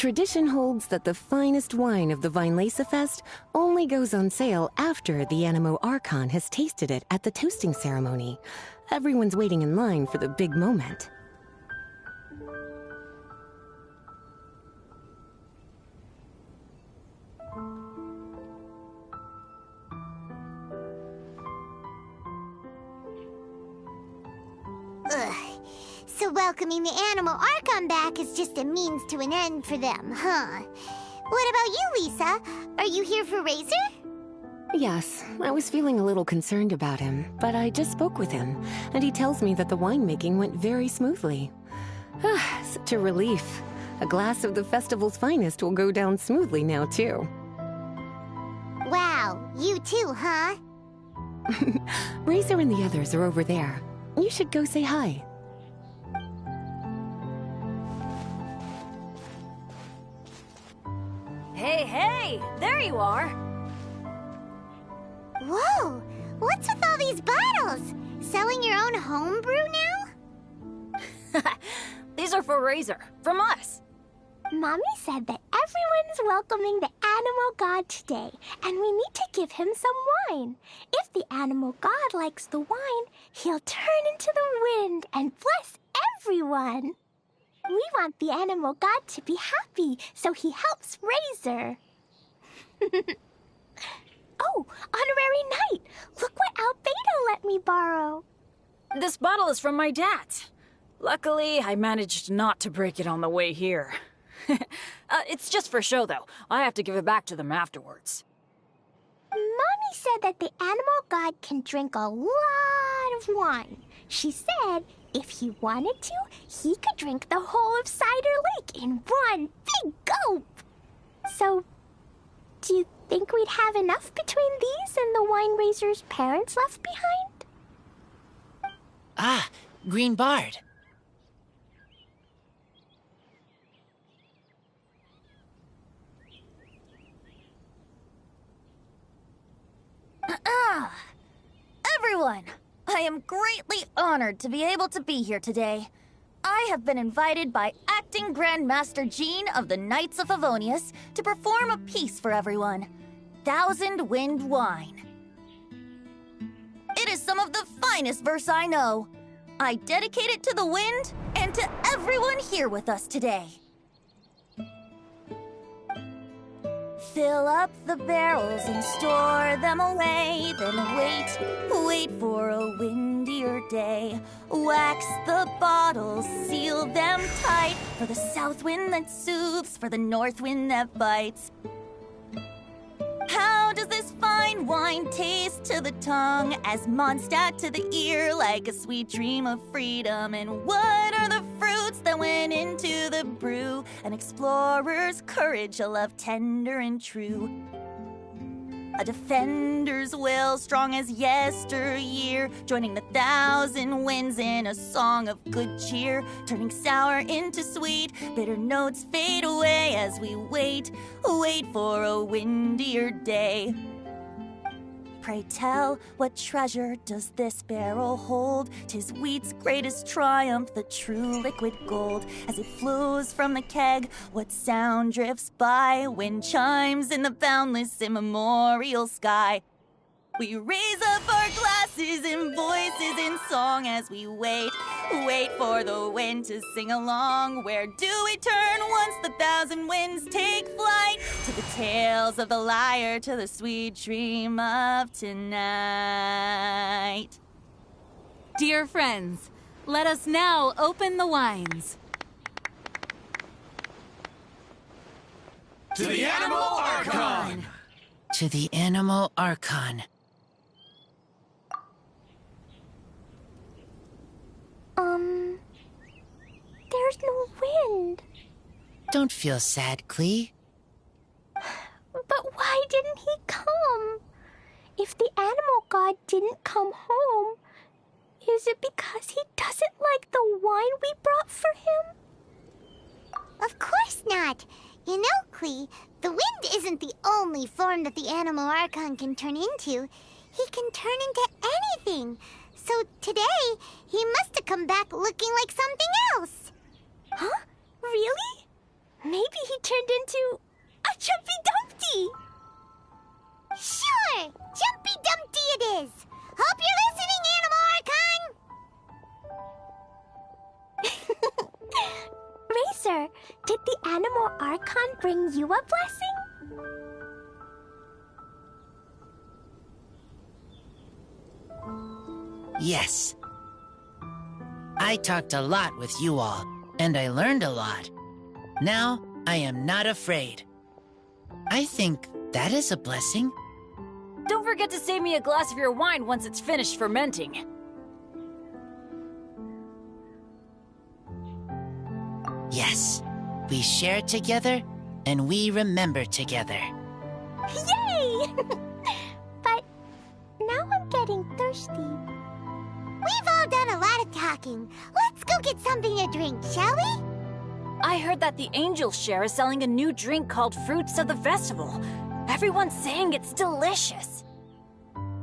Tradition holds that the finest wine of the Vinelasa Fest only goes on sale after the Animo Archon has tasted it at the toasting ceremony. Everyone's waiting in line for the big moment. Ugh. So welcoming the Animal Archon back is just a means to an end for them, huh? What about you, Lisa? Are you here for Razor? Yes, I was feeling a little concerned about him, but I just spoke with him, and he tells me that the winemaking went very smoothly. Such a relief. A glass of the festival's finest will go down smoothly now, too. Wow, you too, huh? Razor and the others are over there. You should go say hi. Hey, there you are! Whoa! What's with all these bottles? Selling your own homebrew now? These are for Razor, from us. Mommy said that everyone's welcoming the Animal God today, and we need to give him some wine. If the Animal God likes the wine, he'll turn into the wind and bless everyone. We want the Animal God to be happy, so he helps Razor. Oh, Honorary Knight! Look what Albedo let me borrow. This bottle is from my dad. Luckily, I managed not to break it on the way here. It's just for show, though. I have to give it back to them afterwards. Mommy said that the Animal God can drink a lot of wine. She said if he wanted to, he could drink the whole of Cider Lake in one big gulp. So, do you think we'd have enough between these and the wine raiser's parents left behind? Ah, Green Bard. Everyone, I am greatly honored to be able to be here today. I have been invited by Acting Grandmaster Jean of the Knights of Favonius to perform a piece for everyone, Thousand Wind Wine. It is some of the finest verse I know. I dedicate it to the wind and to everyone here with us today. Fill up the barrels and store them away, then wait for a windier day. Wax the bottles, seal them tight, for the south wind that soothes, for the north wind that bites. How does this fine wine taste to the tongue, as Mondstadt to the ear, like a sweet dream of freedom? And what are the fruits that went into the brew? An explorer's courage, a love tender and true. A defender's will, strong as yesteryear, joining the thousand winds in a song of good cheer, turning sour into sweet, bitter notes fade away as we wait for a windier day. Pray tell, what treasure does this barrel hold? 'Tis wheat's greatest triumph, the true liquid gold. As it flows from the keg, what sound drifts by? Wind chimes in the boundless immemorial sky. We raise up our glasses and voices in song as we wait for the wind to sing along. Where do we turn once the thousand winds take flight? To the tales of the lyre, to the sweet dream of tonight. Dear friends, let us now open the wines. To the Animal Archon! To the Animal Archon. There's no wind. Don't feel sad, Klee. But why didn't he come? If the Animal God didn't come home, is it because he doesn't like the wine we brought for him? Of course not. You know, Klee, the wind isn't the only form that the Animal Archon can turn into. He can turn into anything. So today, he must have come back looking like something else. Huh? Really? Maybe he turned into a Jumpy Dumpty. Sure! Jumpy Dumpty it is! Hope you're listening, Animal Archon! Razor, did the Animal Archon bring you a blessing? Yes. I talked a lot with you all, and I learned a lot. Now, I am not afraid. I think that is a blessing. Don't forget to save me a glass of your wine once it's finished fermenting. Yes. We share together, and we remember together. Yay! But now I'm getting thirsty. We've all done a lot of talking. Let's go get something to drink, shall we? I heard that the Angel Share is selling a new drink called Fruits of the Festival. Everyone's saying it's delicious.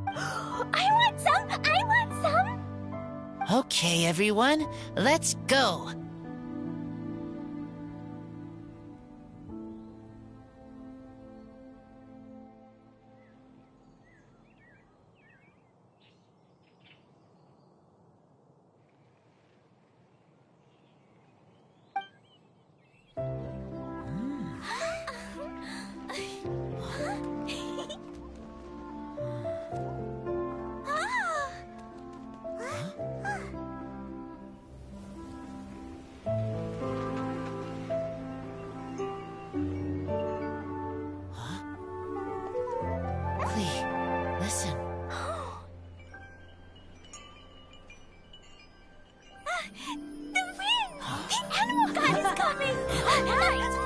I want some! I want some! Okay, everyone, let's go. Listen. The wind! The Animal God is coming! Right!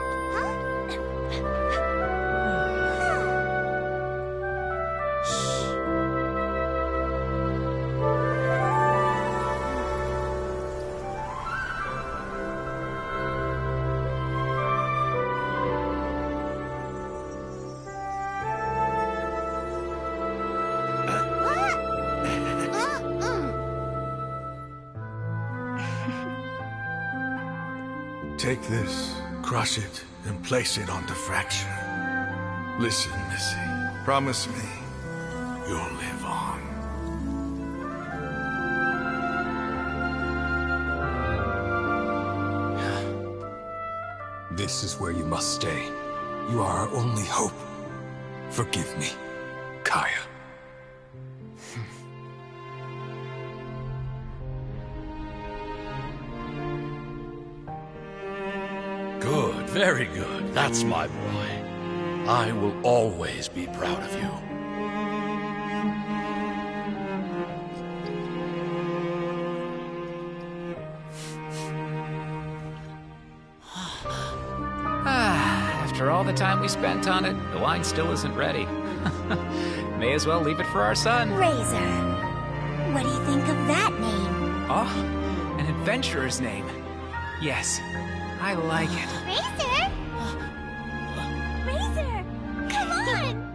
Take this, crush it, and place it on the fracture. Listen, Missy. Promise me you'll live on. This is where you must stay. You are our only hope. Forgive me, Kaya. Good, very good. That's my boy. I will always be proud of you. After all the time we spent on it, the wine still isn't ready. May as well leave it for our son. Razor, what do you think of that name? Oh, an adventurer's name. Yes, I like it. Razor? Razor, come on!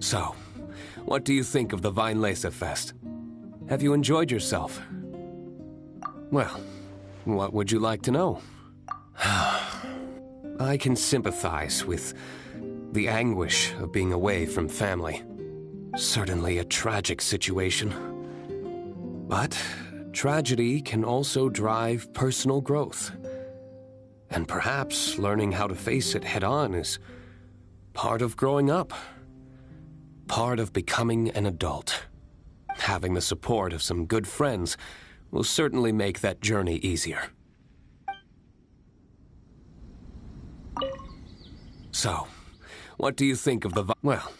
So, what do you think of the Weinlese Fest? Have you enjoyed yourself? Well, what would you like to know? I can sympathize with the anguish of being away from family. Certainly a tragic situation. But tragedy can also drive personal growth. And perhaps learning how to face it head-on is part of growing up. Part of becoming an adult. Having the support of some good friends will certainly make that journey easier. So, what do you think of the well,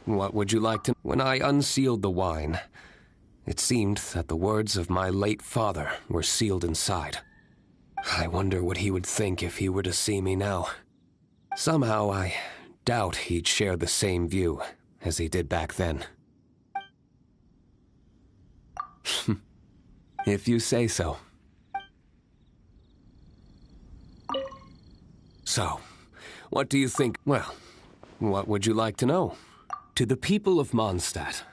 what would you like to... When I unsealed the wine, it seemed that the words of my late father were sealed inside. I wonder what he would think if he were to see me now. Somehow I doubt he'd share the same view as he did back then. If you say so. So, what do you think? Well, what would you like to know? To the people of Mondstadt,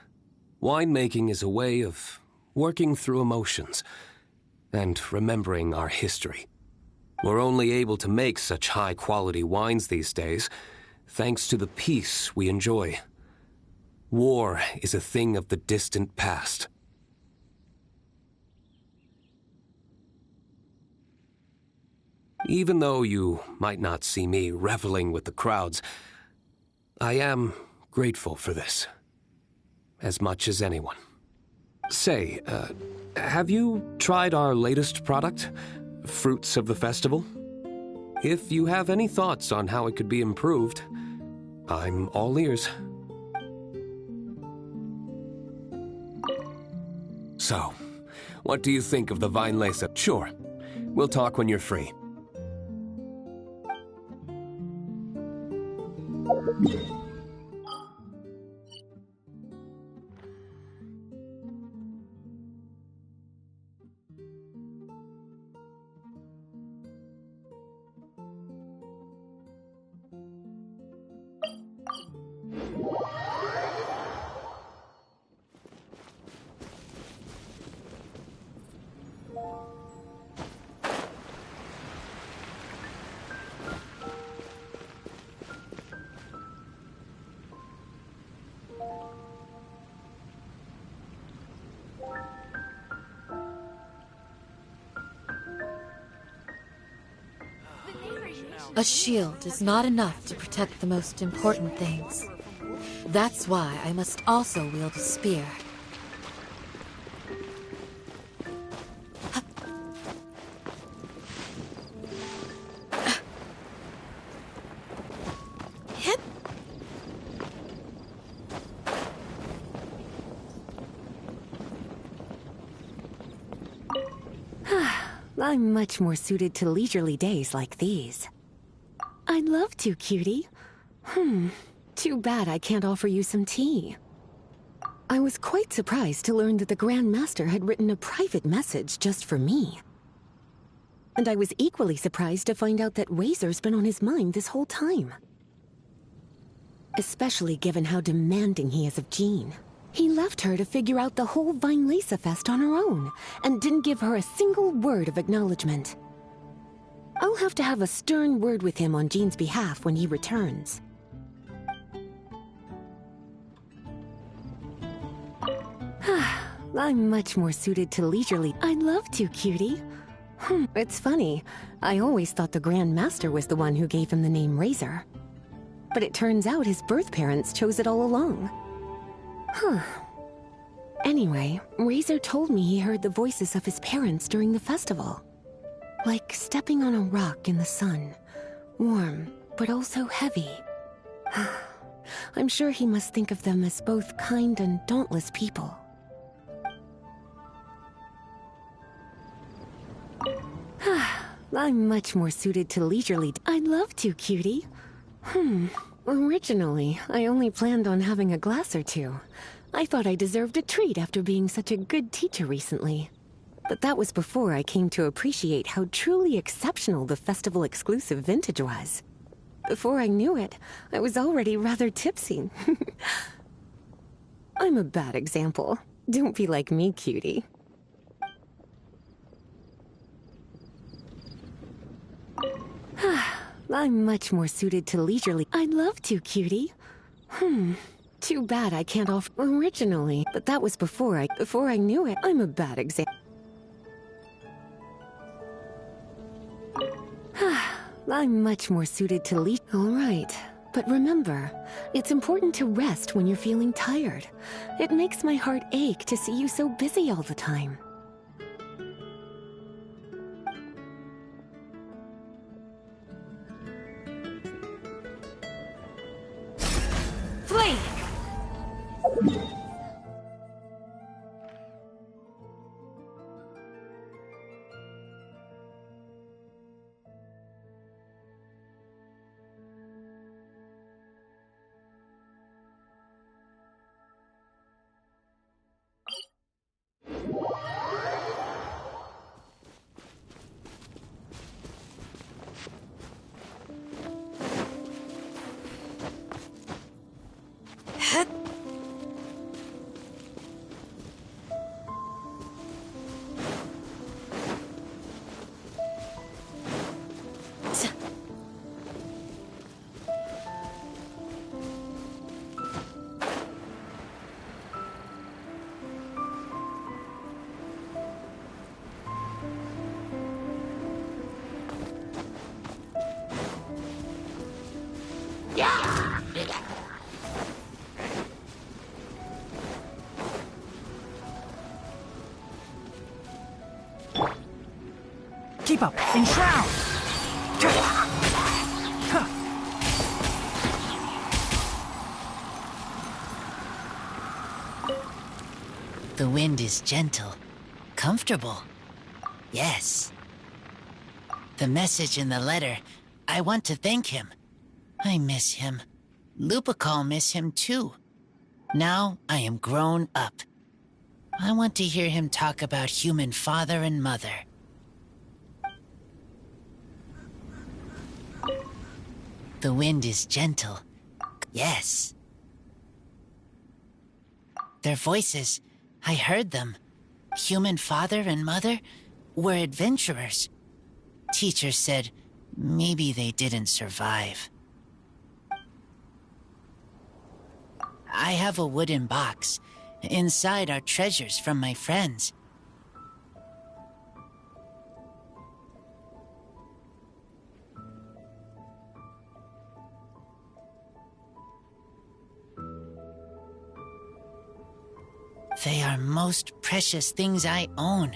winemaking is a way of working through emotions and remembering our history. We're only able to make such high-quality wines these days thanks to the peace we enjoy. War is a thing of the distant past. Even though you might not see me reveling with the crowds, I am grateful for this, as much as anyone. Say, have you tried our latest product, Fruits of the Festival? If you have any thoughts on how it could be improved, I'm all ears. So, what do you think of the Weinlese? Sure. We'll talk when you're free. A shield is not enough to protect the most important things. That's why I must also wield a spear. I'm much more suited to leisurely days like these. I'd love to, cutie. Too bad I can't offer you some tea. I was quite surprised to learn that the Grand Master had written a private message just for me. And I was equally surprised to find out that Razor's been on his mind this whole time. Especially given how demanding he is of Jean. He left her to figure out the whole Vinelesa Fest on her own, and didn't give her a single word of acknowledgement. I'll have to have a stern word with him on Jean's behalf when he returns. I'm much more suited to leisurely. I'd love to, cutie. It's funny. I always thought the Grand Master was the one who gave him the name Razor. But it turns out his birth parents chose it all along. Anyway, Razor told me he heard the voices of his parents during the festival. Like stepping on a rock in the sun. Warm, but also heavy. I'm sure he must think of them as both kind and dauntless people. I'm much more suited to leisurely. I'd love to, cutie. Originally, I only planned on having a glass or two. I thought I deserved a treat after being such a good teacher recently. But that was before I came to appreciate how truly exceptional the festival exclusive vintage was. Before I knew it, I was already rather tipsy. I'm a bad example. Don't be like me, cutie. I'm much more suited to leisurely. I'd love to, cutie. Too bad I can't offer originally, but that was before I knew it. I'm a bad example. I'm much more suited to lead. All right, but remember, it's important to rest when you're feeling tired. It makes my heart ache to see you so busy all the time. Flee! Keep up! Enshroud! The wind is gentle, comfortable. Yes. The message in the letter, I want to thank him. I miss him. Lupacol miss him too. Now I am grown up. I want to hear him talk about human father and mother. The wind is gentle. Yes. Their voices, I heard them. Human father and mother were adventurers. Teacher said maybe they didn't survive. I have a wooden box. Inside are treasures from my friends. They are most precious things I own.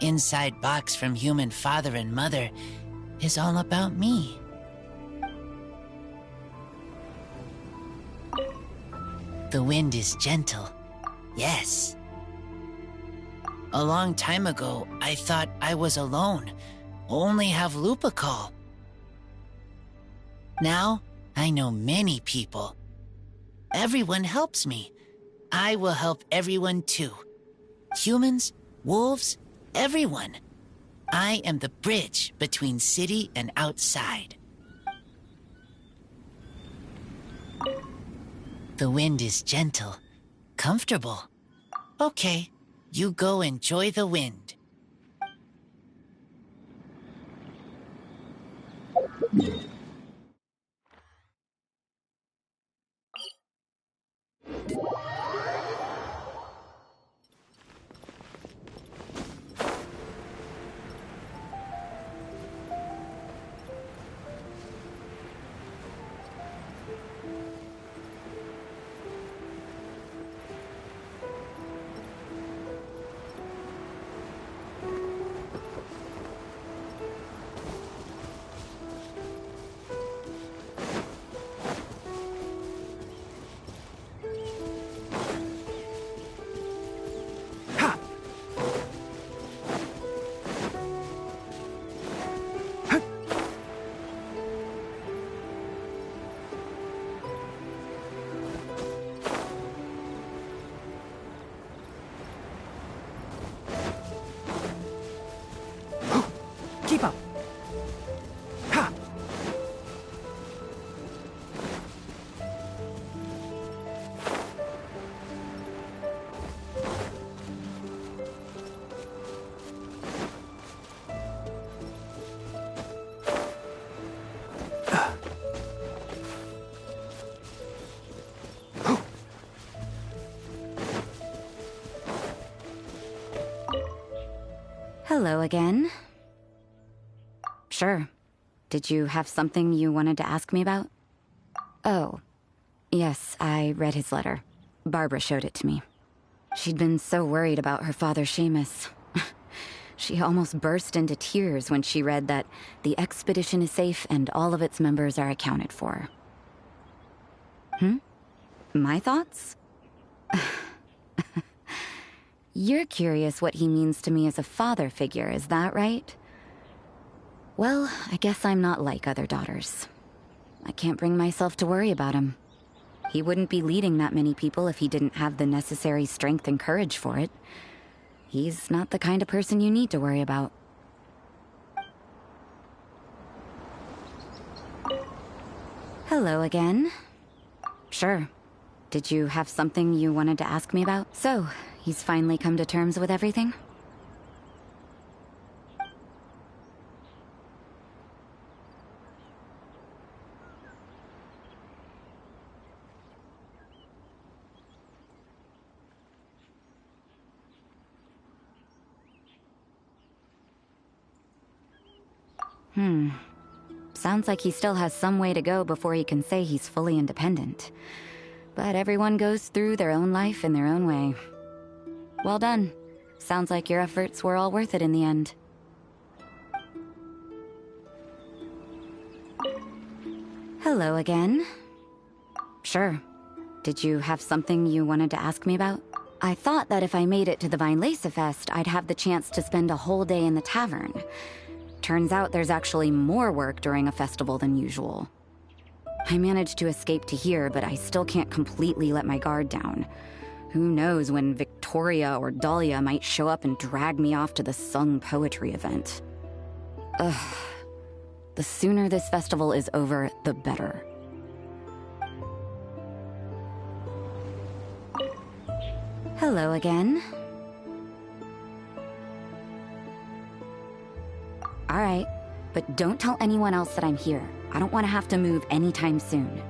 Inside box from human father and mother is all about me. The wind is gentle. Yes. A long time ago, I thought I was alone. Only have Lupa call. Now, I know many people. Everyone helps me. I will help everyone too. Humans, wolves, everyone. I am the bridge between city and outside. The wind is gentle, comfortable. Okay, you go enjoy the wind. Keep up. Ha! Hello again. Sure. Did you have something you wanted to ask me about? Oh, yes, I read his letter. Barbara showed it to me. She'd been so worried about her father, Seamus. She almost burst into tears when she read that the expedition is safe and all of its members are accounted for. My thoughts? You're curious what he means to me as a father figure, is that right? Well, I guess I'm not like other daughters. I can't bring myself to worry about him. He wouldn't be leading that many people if he didn't have the necessary strength and courage for it. He's not the kind of person you need to worry about. Hello again. Sure. Did you have something you wanted to ask me about? So, he's finally come to terms with everything? Sounds like he still has some way to go before he can say he's fully independent. But everyone goes through their own life in their own way. Well done. Sounds like your efforts were all worth it in the end. Hello again. Sure. Did you have something you wanted to ask me about? I thought that if I made it to the Vinelesa Fest, I'd have the chance to spend a whole day in the tavern. Turns out there's actually more work during a festival than usual. I managed to escape to here, but I still can't completely let my guard down. Who knows when Victoria or Dahlia might show up and drag me off to the sung poetry event. Ugh. The sooner this festival is over, the better. Hello again. All right, but don't tell anyone else that I'm here. I don't want to have to move anytime soon.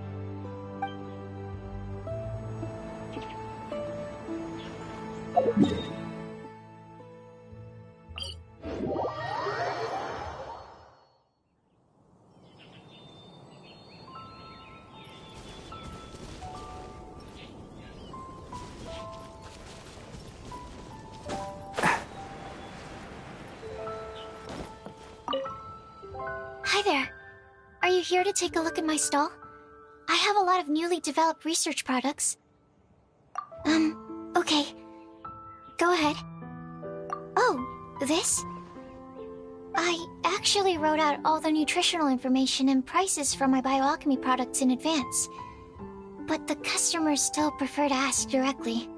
here to take a look at my stall? I have a lot of newly developed research products. Okay. Go ahead. Oh, this? I actually wrote out all the nutritional information and prices for my bioalchemy products in advance. But the customers still prefer to ask directly.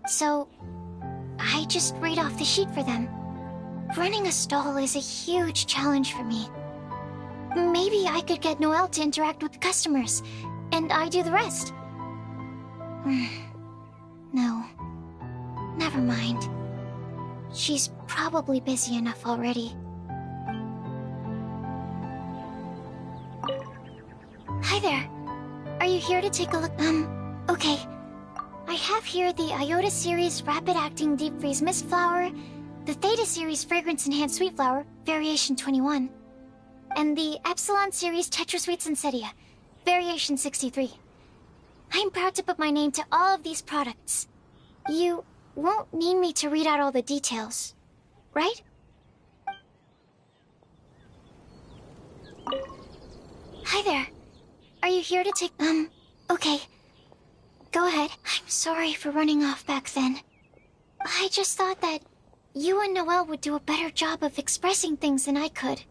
So, I just read off the sheet for them. Running a stall is a huge challenge for me. Maybe I could get Noelle to interact with the customers, and I do the rest. No. Never mind. She's probably busy enough already. Hi there. Are you here to take a look? Okay. I have here the Iota Series Rapid Acting Deep Freeze Mist Flower, the Theta Series Fragrance Enhanced Sweet Flower, Variation 21, and the Epsilon Series Tetra Sweet Sensetia, Variation 63. I'm proud to put my name to all of these products. You won't need me to read out all the details, right? Hi there. Are you here to take... okay. Go ahead. I'm sorry for running off back then. I just thought that you and Noelle would do a better job of expressing things than I could.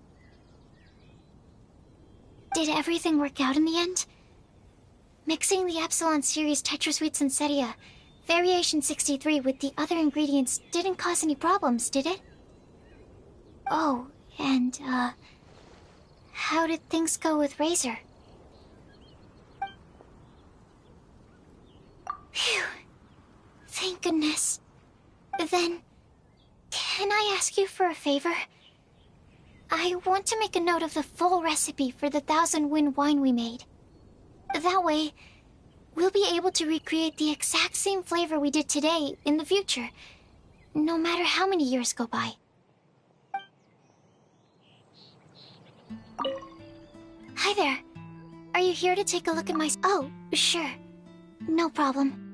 Did everything work out in the end? Mixing the Epsilon Series Tetra Sweet Sensetia, Variation 63 with the other ingredients didn't cause any problems, did it? Oh, and, how did things go with Razor? Phew. Thank goodness. Then, can I ask you for a favor? I want to make a note of the full recipe for the 1000 Wind wine we made. That way, we'll be able to recreate the exact same flavor we did today in the future, no matter how many years go by. Hi there. Are you here to take a look at my... Oh, sure. No problem.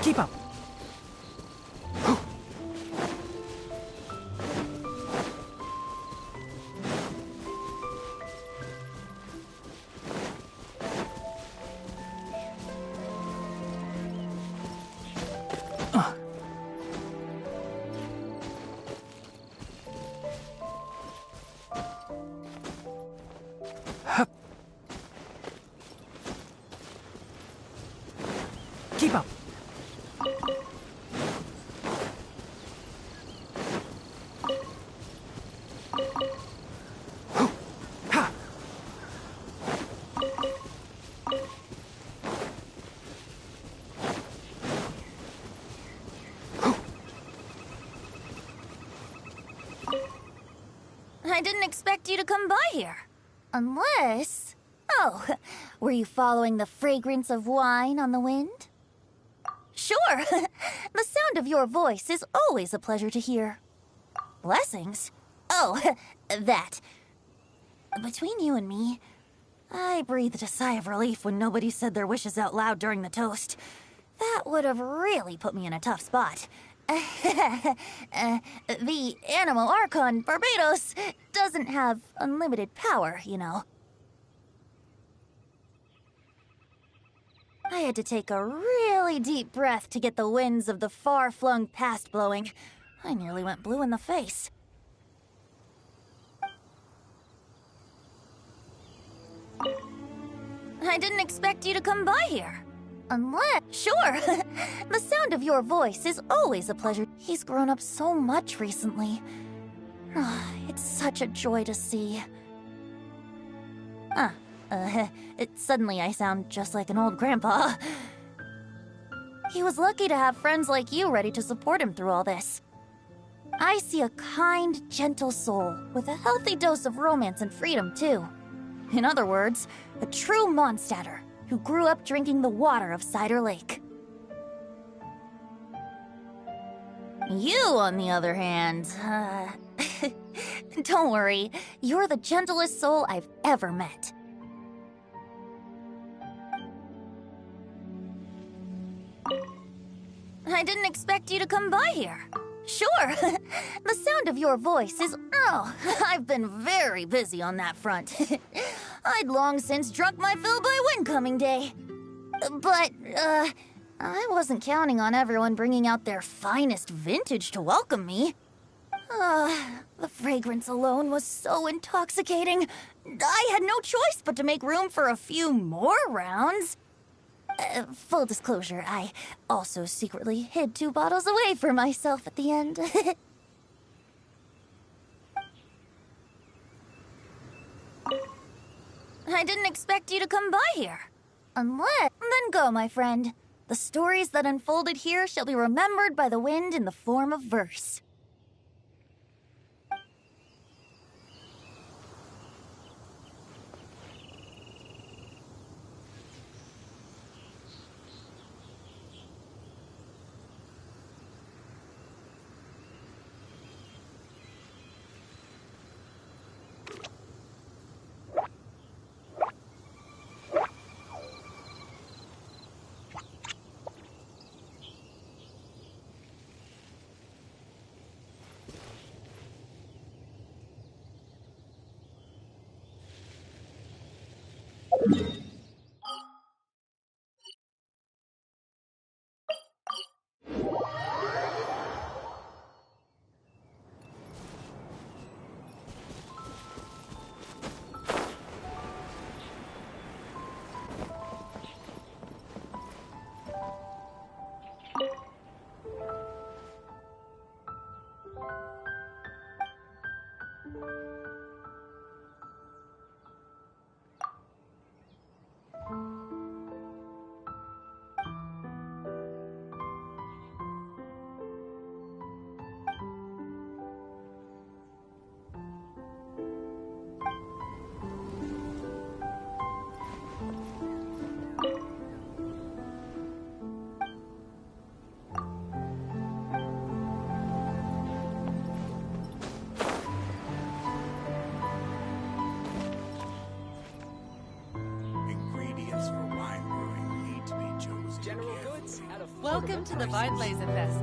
Keep up. Keep up. I didn't expect you to come by here. Unless... Oh, were you following the fragrance of wine on the wind? Sure. The sound of your voice is always a pleasure to hear. Blessings? Oh, that. Between you and me, I breathed a sigh of relief when nobody said their wishes out loud during the toast. That would have really put me in a tough spot. The Animo Archon Barbados doesn't have unlimited power, you know. I had to take a really deep breath to get the winds of the far-flung past blowing. I nearly went blue in the face. I didn't expect you to come by here. Unless... Sure. The sound of your voice is always a pleasure. He's grown up so much recently. It's such a joy to see. Suddenly I sound just like an old grandpa. He was lucky to have friends like you ready to support him through all this. I see a kind, gentle soul with a healthy dose of romance and freedom, too. In other words, a true Mondstadter who grew up drinking the water of Cider Lake. You, on the other hand, don't worry, you're the gentlest soul I've ever met. I didn't expect you to come by here. Sure, the sound of your voice is... Oh, I've been very busy on that front. I'd long since drunk my fill by Windcoming Day. But, I wasn't counting on everyone bringing out their finest vintage to welcome me. The fragrance alone was so intoxicating. I had no choice but to make room for a few more rounds. Full disclosure, I also secretly hid 2 bottles away for myself at the end. I didn't expect you to come by here. Unless... Then go, my friend. The stories that unfolded here shall be remembered by the wind in the form of verse. Welcome to the Vine Laser Fest.